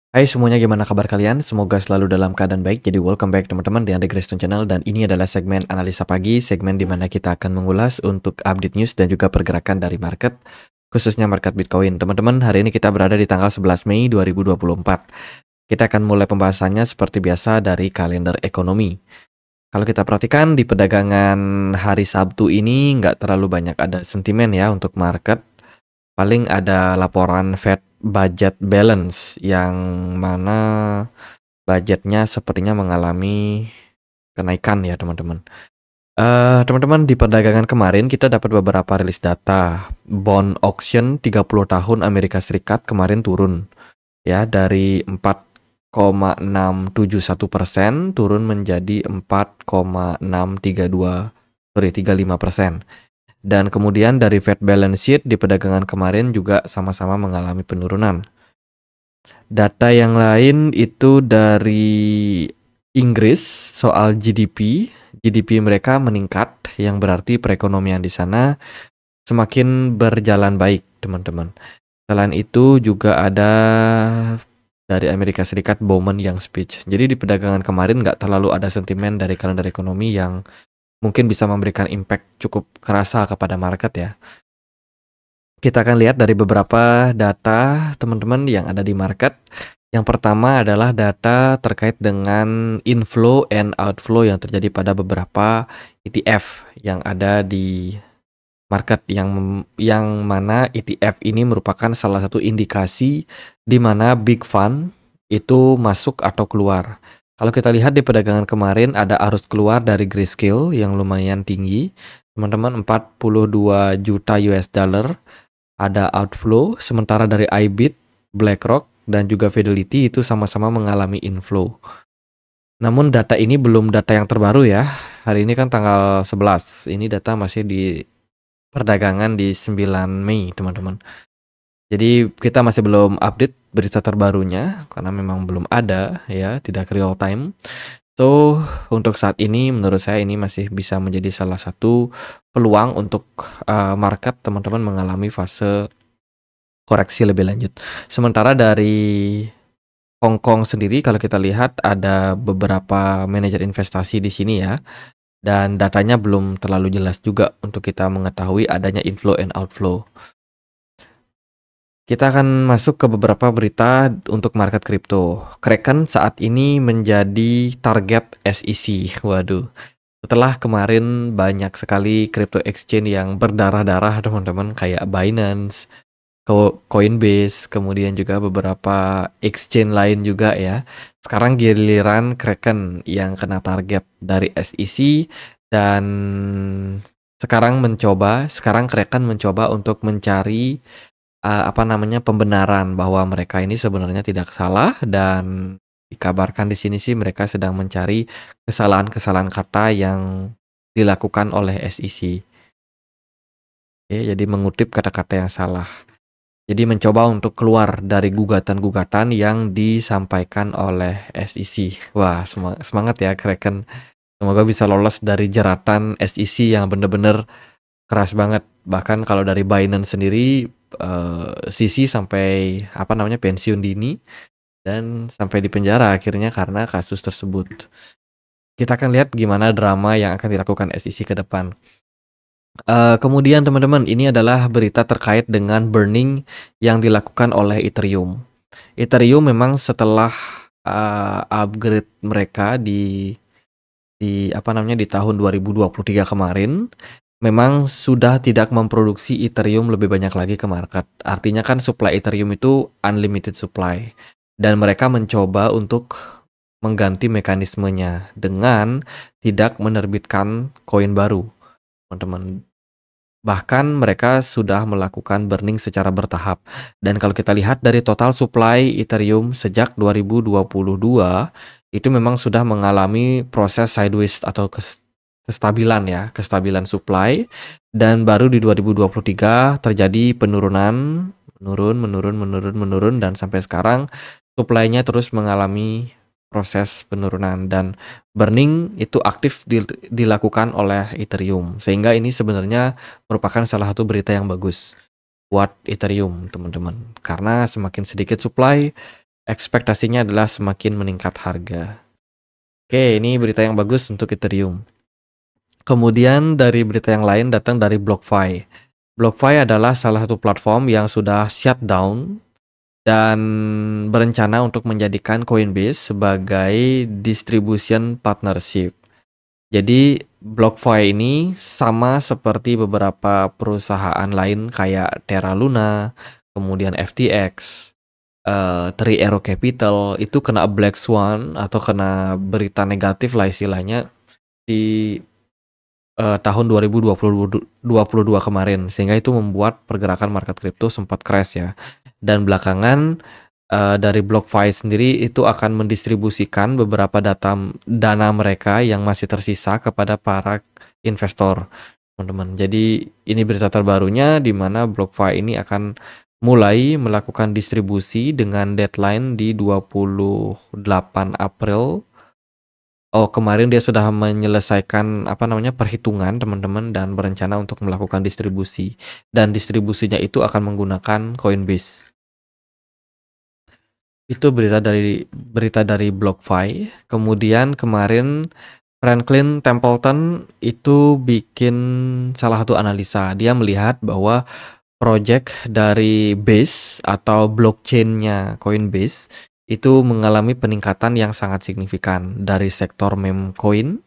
Hai semuanya, gimana kabar kalian? Semoga selalu dalam keadaan baik. Jadi welcome back teman-teman di Andre Grayston Channel, dan ini adalah segmen analisa pagi, segmen di mana kita akan mengulas untuk update news dan juga pergerakan dari market, khususnya market Bitcoin. Teman-teman, hari ini kita berada di tanggal 11 Mei 2024. Kita akan mulai pembahasannya seperti biasa dari kalender ekonomi. Kalau kita perhatikan di perdagangan hari Sabtu ini nggak terlalu banyak ada sentimen ya untuk market. Paling ada laporan Fed budget balance yang mana budgetnya sepertinya mengalami kenaikan ya teman-teman. Teman-teman, di perdagangan kemarin kita dapat beberapa rilis data. Bond auction 30 tahun Amerika Serikat kemarin turun ya dari 4,671% turun menjadi 4,635%. Dan kemudian dari Fed balance sheet di perdagangan kemarin juga sama-sama mengalami penurunan. Data yang lain itu dari Inggris soal GDP. GDP mereka meningkat, yang berarti perekonomian di sana semakin berjalan baik, teman-teman. Selain itu juga ada dari Amerika Serikat Bowman yang speech. Jadi di perdagangan kemarin nggak terlalu ada sentimen dari kalender ekonomi yang mungkin bisa memberikan impact cukup kerasa kepada market ya. Kita akan lihat dari beberapa data teman-teman yang ada di market. Yang pertama adalah data terkait dengan inflow and outflow yang terjadi pada beberapa ETF yang ada di market, yang mana ETF ini merupakan salah satu indikasi di mana big fund itu masuk atau keluar. Kalau kita lihat di perdagangan kemarin ada arus keluar dari Grayscale yang lumayan tinggi, teman-teman, 42 juta US dollar. Ada outflow, sementara dari IBIT, BlackRock, dan juga Fidelity itu sama-sama mengalami inflow. Namun data ini belum data yang terbaru ya. Hari ini kan tanggal 11. Ini data masih di perdagangan di 9 Mei, teman-teman. Jadi kita masih belum update berita terbarunya karena memang belum ada ya, tidak real time. So, untuk saat ini menurut saya ini masih bisa menjadi salah satu peluang untuk market teman-teman mengalami fase koreksi lebih lanjut. Sementara dari Hong Kong sendiri kalau kita lihat ada beberapa manajer investasi di sini ya, dan datanya belum terlalu jelas juga untuk kita mengetahui adanya inflow and outflow. Kita akan masuk ke beberapa berita untuk market kripto. Kraken saat ini menjadi target SEC. Waduh. Setelah kemarin banyak sekali crypto exchange yang berdarah-darah teman-teman, kayak Binance, Coinbase, kemudian juga beberapa exchange lain juga ya. Sekarang giliran Kraken yang kena target dari SEC, dan sekarang Kraken mencoba untuk mencari pembenaran bahwa mereka ini sebenarnya tidak salah, dan dikabarkan di sini sih mereka sedang mencari kesalahan-kesalahan kata yang dilakukan oleh SEC. Oke, jadi mengutip kata-kata yang salah. Jadi mencoba untuk keluar dari gugatan-gugatan yang disampaikan oleh SEC. Wah, semangat ya Kraken. Semoga bisa lolos dari jeratan SEC yang bener-bener keras banget. Bahkan kalau dari Binance sendiri, CC sampai pensiun dini dan sampai di penjara akhirnya karena kasus tersebut. Kita akan lihat gimana drama yang akan dilakukan SEC ke depan. Kemudian teman-teman, ini adalah berita terkait dengan burning yang dilakukan oleh Ethereum. Ethereum memang setelah upgrade mereka di tahun 2023 kemarin, memang sudah tidak memproduksi Ethereum lebih banyak lagi ke market. Artinya kan supply Ethereum itu unlimited supply. Dan mereka mencoba untuk mengganti mekanismenya dengan tidak menerbitkan koin baru, teman-teman. Bahkan mereka sudah melakukan burning secara bertahap. Dan kalau kita lihat dari total supply Ethereum sejak 2022, itu memang sudah mengalami proses sideways atau kestabilan supply. Dan baru di 2023 terjadi penurunan, menurun, dan sampai sekarang supply-nya terus mengalami proses penurunan, dan burning itu aktif dilakukan oleh Ethereum, sehingga ini sebenarnya merupakan salah satu berita yang bagus buat Ethereum, teman-teman, karena semakin sedikit supply, ekspektasinya adalah semakin meningkat harga. Oke, ini berita yang bagus untuk Ethereum. Kemudian dari berita yang lain datang dari BlockFi. BlockFi adalah salah satu platform yang sudah shutdown dan berencana untuk menjadikan Coinbase sebagai distribution partnership. Jadi BlockFi ini sama seperti beberapa perusahaan lain kayak Terra Luna, kemudian FTX, Three Arrow Capital itu kena Black Swan atau kena berita negatif lah istilahnya di tahun 2022 kemarin, sehingga itu membuat pergerakan market kripto sempat crash ya. Dan belakangan dari BlockFi sendiri itu akan mendistribusikan beberapa dana mereka yang masih tersisa kepada para investor, teman-teman. Jadi ini berita terbarunya di mana BlockFi ini akan mulai melakukan distribusi dengan deadline di 28 April. Oh, kemarin dia sudah menyelesaikan perhitungan teman-teman dan berencana untuk melakukan distribusi. Dan distribusinya itu akan menggunakan Coinbase. Itu berita dari BlockFi. Kemudian kemarin Franklin Templeton itu bikin salah satu analisa. Dia melihat bahwa project dari Base atau blockchain-nya Coinbase itu mengalami peningkatan yang sangat signifikan dari sektor meme coin,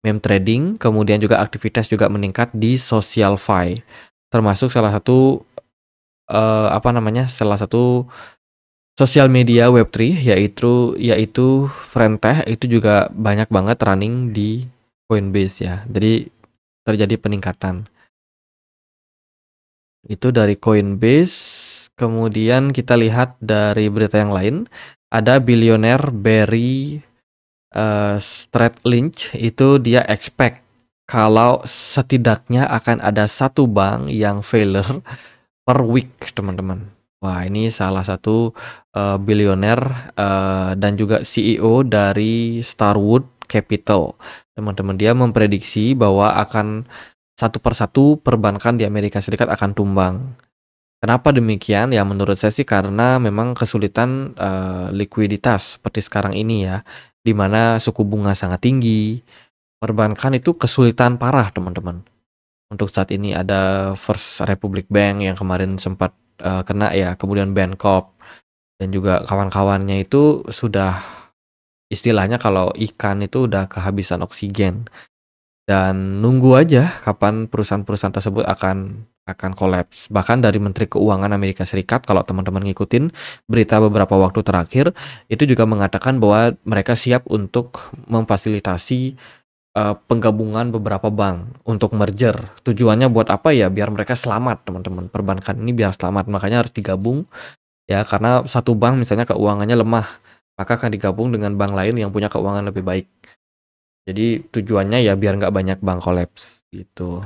meme trading, kemudian juga aktivitas juga meningkat di SocialFi, termasuk salah satu salah satu sosial media Web3 yaitu Frentech itu juga banyak banget running di Coinbase ya. Jadi terjadi peningkatan. Itu dari Coinbase. Kemudian kita lihat dari berita yang lain, ada bilioner Barry Stradlinch itu dia expect kalau setidaknya akan ada satu bank yang failure per week, teman-teman. Wah, ini salah satu bilioner dan juga CEO dari Starwood Capital. Teman-teman, dia memprediksi bahwa akan satu persatu perbankan di Amerika Serikat akan tumbang. Kenapa demikian? Ya menurut saya sih karena memang kesulitan likuiditas seperti sekarang ini ya, di mana suku bunga sangat tinggi. Perbankan itu kesulitan parah, teman-teman. Untuk saat ini ada First Republic Bank yang kemarin sempat kena ya, kemudian Bancorp dan juga kawan-kawannya itu sudah istilahnya kalau ikan itu udah kehabisan oksigen. Dan nunggu aja kapan perusahaan-perusahaan tersebut akan kolaps. Bahkan dari Menteri Keuangan Amerika Serikat, kalau teman-teman ngikutin berita beberapa waktu terakhir, itu juga mengatakan bahwa mereka siap untuk memfasilitasi penggabungan beberapa bank untuk merger. Tujuannya buat apa ya? Biar mereka selamat, teman-teman. Perbankan ini biar selamat, makanya harus digabung ya, karena satu bank misalnya keuangannya lemah, maka akan digabung dengan bank lain yang punya keuangan lebih baik. Jadi tujuannya ya biar nggak banyak bank kolaps gitu.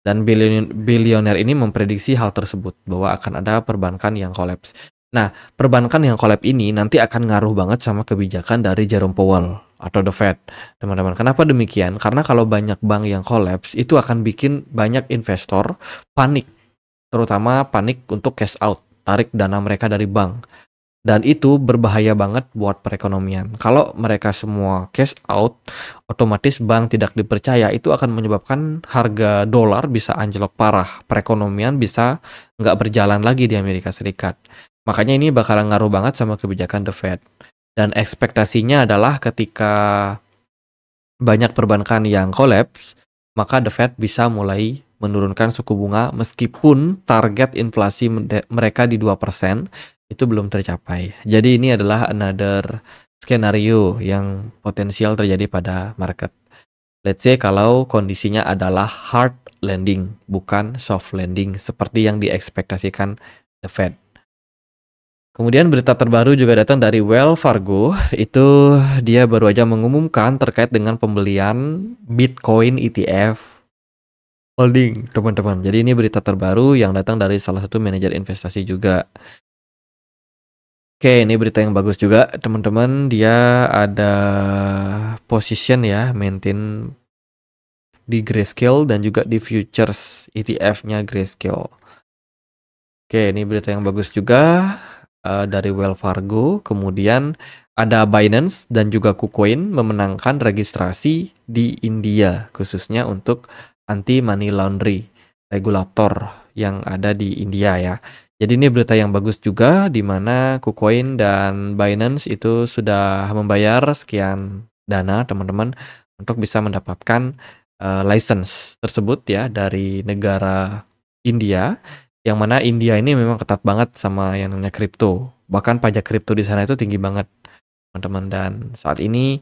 Dan bilioner ini memprediksi hal tersebut bahwa akan ada perbankan yang kolaps. Nah, perbankan yang kolaps ini nanti akan ngaruh banget sama kebijakan dari Jerome Powell atau The Fed, teman-teman. Kenapa demikian? Karena kalau banyak bank yang kolaps itu akan bikin banyak investor panik, terutama panik untuk cash out, tarik dana mereka dari bank. Dan itu berbahaya banget buat perekonomian. Kalau mereka semua cash out, otomatis bank tidak dipercaya. Itu akan menyebabkan harga dolar bisa anjlok parah. Perekonomian bisa nggak berjalan lagi di Amerika Serikat. Makanya ini bakalan ngaruh banget sama kebijakan The Fed. Dan ekspektasinya adalah ketika banyak perbankan yang kolaps, maka The Fed bisa mulai menurunkan suku bunga meskipun target inflasi mereka di 2%. Itu belum tercapai. Jadi ini adalah another skenario yang potensial terjadi pada market. Let's say kalau kondisinya adalah hard landing, bukan soft landing seperti yang diekspektasikan The Fed. Kemudian berita terbaru juga datang dari Wells Fargo. Itu dia baru aja mengumumkan terkait dengan pembelian Bitcoin ETF holding, teman-teman. Jadi ini berita terbaru yang datang dari salah satu manajer investasi juga. Oke, ini berita yang bagus juga, teman-teman. Dia ada position ya, maintain di Grayscale dan juga di futures ETF-nya Grayscale. Oke, ini berita yang bagus juga. dari Wells Fargo, kemudian ada Binance dan juga KuCoin memenangkan registrasi di India, khususnya untuk anti money laundry, regulator yang ada di India ya. Jadi ini berita yang bagus juga, di mana KuCoin dan Binance itu sudah membayar sekian dana teman-teman untuk bisa mendapatkan license tersebut ya dari negara India, yang mana India ini memang ketat banget sama yang namanya kripto. Bahkan pajak kripto di sana itu tinggi banget, teman-teman. Dan saat ini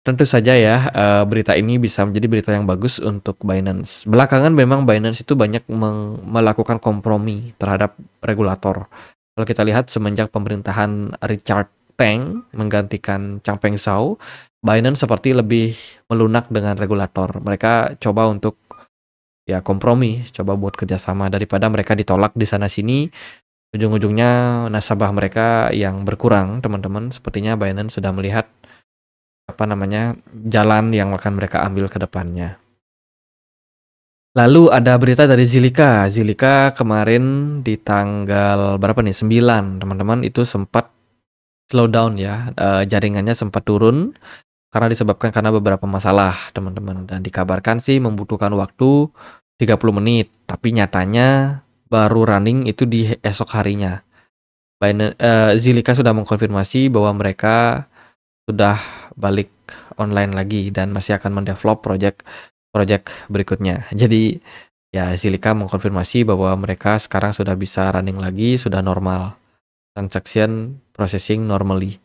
tentu saja ya, berita ini bisa menjadi berita yang bagus untuk Binance. Belakangan memang Binance itu banyak melakukan kompromi terhadap regulator. Kalau kita lihat semenjak pemerintahan Richard Teng menggantikan Changpeng Zhao, Binance seperti lebih melunak dengan regulator. Mereka coba untuk ya kompromi, coba buat kerjasama daripada mereka ditolak di sana sini. Ujung-ujungnya nasabah mereka yang berkurang, teman-teman. Sepertinya Binance sudah melihat jalan yang akan mereka ambil ke depannya. Lalu ada berita dari Zilliqa. Zilliqa kemarin di tanggal berapa nih? 9, teman-teman, itu sempat slow down ya. Jaringannya sempat turun karena beberapa masalah, teman-teman. Dan dikabarkan sih membutuhkan waktu 30 menit, tapi nyatanya baru running itu di esok harinya. Zilliqa sudah mengkonfirmasi bahwa mereka sudah balik online lagi dan masih akan mendevelop project berikutnya. Jadi ya Zilliqa mengkonfirmasi bahwa mereka sekarang sudah bisa running lagi, sudah normal. Transaction processing normally.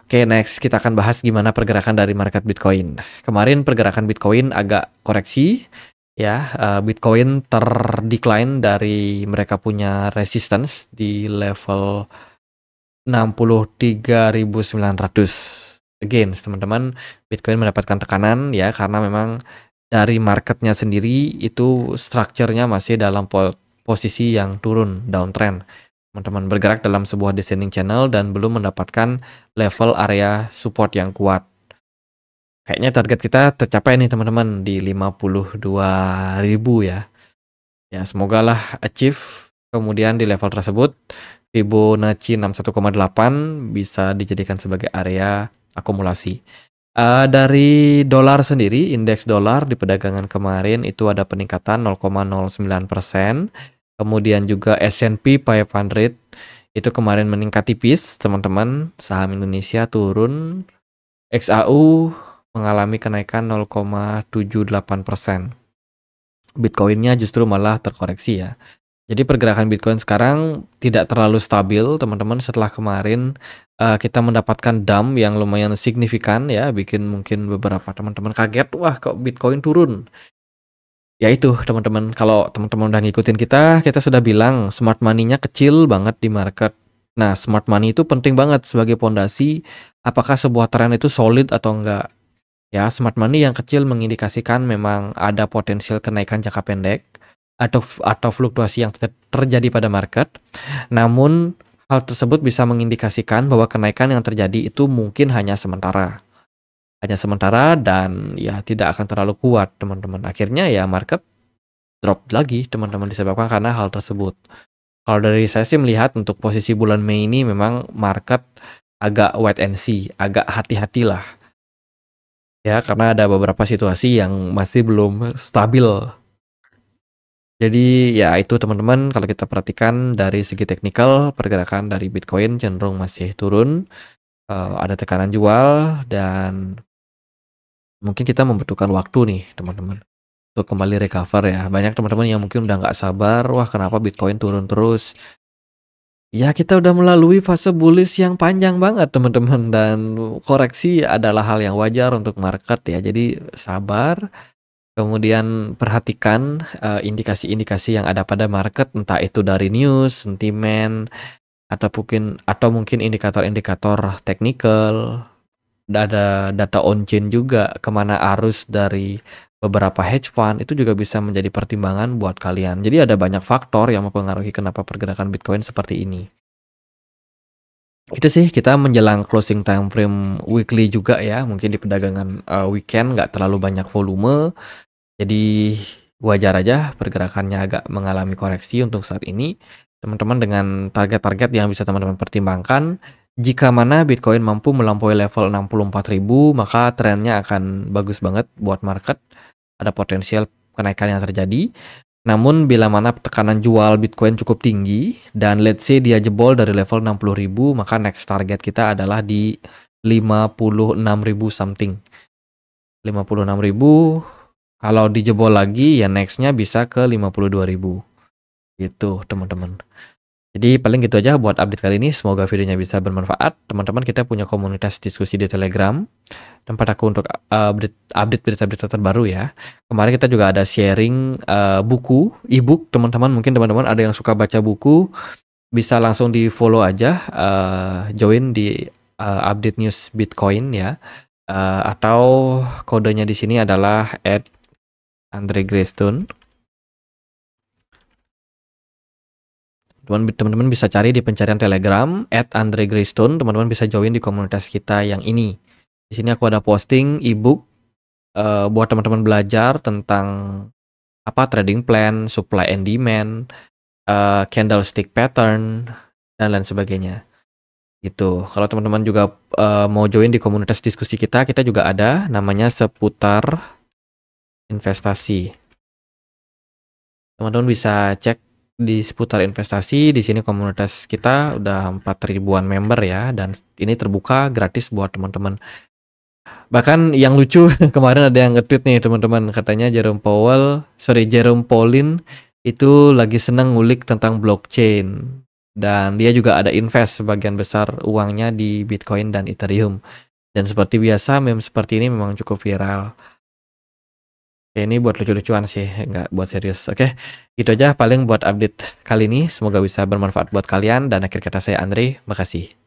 Oke, next kita akan bahas gimana pergerakan dari market Bitcoin. Kemarin pergerakan Bitcoin agak koreksi ya, Bitcoin terdecline dari mereka punya resistance di level 63.900. Again, teman-teman, Bitcoin mendapatkan tekanan ya karena memang dari marketnya sendiri itu structure-nya masih dalam posisi yang turun, downtrend. Teman-teman bergerak dalam sebuah descending channel dan belum mendapatkan level area support yang kuat. Kayaknya target kita tercapai nih teman-teman di 52.000 ya. Ya, semoga lah achieve. Kemudian di level tersebut Fibonacci 61,8 bisa dijadikan sebagai area akumulasi. Dari dolar sendiri, indeks dolar di perdagangan kemarin itu ada peningkatan 0,09%. Kemudian juga S&P 500 itu kemarin meningkat tipis, teman-teman. Saham Indonesia turun. XAU mengalami kenaikan 0,78%. Bitcoinnya justru malah terkoreksi ya. Jadi pergerakan Bitcoin sekarang tidak terlalu stabil, teman-teman. Setelah kemarin kita mendapatkan dump yang lumayan signifikan ya, bikin mungkin beberapa teman-teman kaget, wah kok Bitcoin turun. Ya itu teman-teman, kalau teman-teman udah ngikutin kita sudah bilang smart money-nya kecil banget di market. Nah, smart money itu penting banget sebagai pondasi apakah sebuah tren itu solid atau enggak. Ya, smart money yang kecil mengindikasikan memang ada potensial kenaikan jangka pendek atau fluktuasi yang terjadi pada market. Namun hal tersebut bisa mengindikasikan bahwa kenaikan yang terjadi itu mungkin hanya sementara dan ya tidak akan terlalu kuat, teman-teman. Akhirnya ya market drop lagi, teman-teman, disebabkan karena hal tersebut. Kalau dari saya sih melihat untuk posisi bulan Mei ini memang market agak wait and see, agak hati-hatilah. Ya, karena ada beberapa situasi yang masih belum stabil. Jadi ya itu teman-teman, kalau kita perhatikan dari segi teknikal, pergerakan dari Bitcoin cenderung masih turun. Ada tekanan jual dan mungkin kita membutuhkan waktu nih teman-teman untuk kembali recover ya. Banyak teman-teman yang mungkin udah nggak sabar, wah kenapa Bitcoin turun terus. Ya kita udah melalui fase bullish yang panjang banget teman-teman, dan koreksi adalah hal yang wajar untuk market ya. Jadi sabar, kemudian perhatikan indikasi-indikasi yang ada pada market, entah itu dari news, sentimen, atau mungkin indikator-indikator teknikal. Ada data on-chain juga, kemana arus dari beberapa hedge fund, itu juga bisa menjadi pertimbangan buat kalian. Jadi ada banyak faktor yang mempengaruhi kenapa pergerakan Bitcoin seperti ini. Itu sih, kita menjelang closing time frame weekly juga ya, mungkin di perdagangan weekend nggak terlalu banyak volume, jadi wajar aja pergerakannya agak mengalami koreksi untuk saat ini. teman-teman dengan target-target yang bisa teman-teman pertimbangkan. Jika mana Bitcoin mampu melampaui level 64.000, maka trennya akan bagus banget buat market. Ada potensial kenaikan yang terjadi. Namun bila mana tekanan jual Bitcoin cukup tinggi dan let's say dia jebol dari level 60.000, maka next target kita adalah di 56.000 something. 56.000, kalau dijebol lagi ya nextnya bisa ke 52.000. Gitu teman-teman. Jadi paling gitu aja buat update kali ini. Semoga videonya bisa bermanfaat. Teman-teman, kita punya komunitas diskusi di Telegram, tempat aku untuk update berita-berita terbaru ya. Kemarin kita juga ada sharing buku, ebook. Teman-teman, mungkin teman-teman ada yang suka baca buku, bisa langsung di follow aja, join di update news Bitcoin ya. Atau kodenya di sini adalah @andre_greystone. Teman-teman bisa cari di pencarian Telegram @andre_greystone. Teman-teman bisa join di komunitas kita yang ini. Di sini aku ada posting ebook buat teman-teman belajar tentang apa trading plan, supply and demand, candlestick pattern, dan lain sebagainya. Gitu. Kalau teman-teman juga mau join di komunitas diskusi kita juga ada namanya seputar investasi. Teman-teman bisa cek di seputar investasi. Di sini komunitas kita udah 4.000-an member ya, dan ini terbuka gratis buat teman-teman. Bahkan yang lucu kemarin ada yang nge-tweet nih teman-teman, katanya Jerome Pauline itu lagi seneng ngulik tentang blockchain, dan dia juga ada invest sebagian besar uangnya di Bitcoin dan Ethereum. Dan seperti biasa meme seperti ini memang cukup viral. Ya, ini buat lucu-lucuan sih, nggak buat serius. Oke, gitu aja paling buat update kali ini. Semoga bisa bermanfaat buat kalian. Dan akhir kata saya Andre, makasih.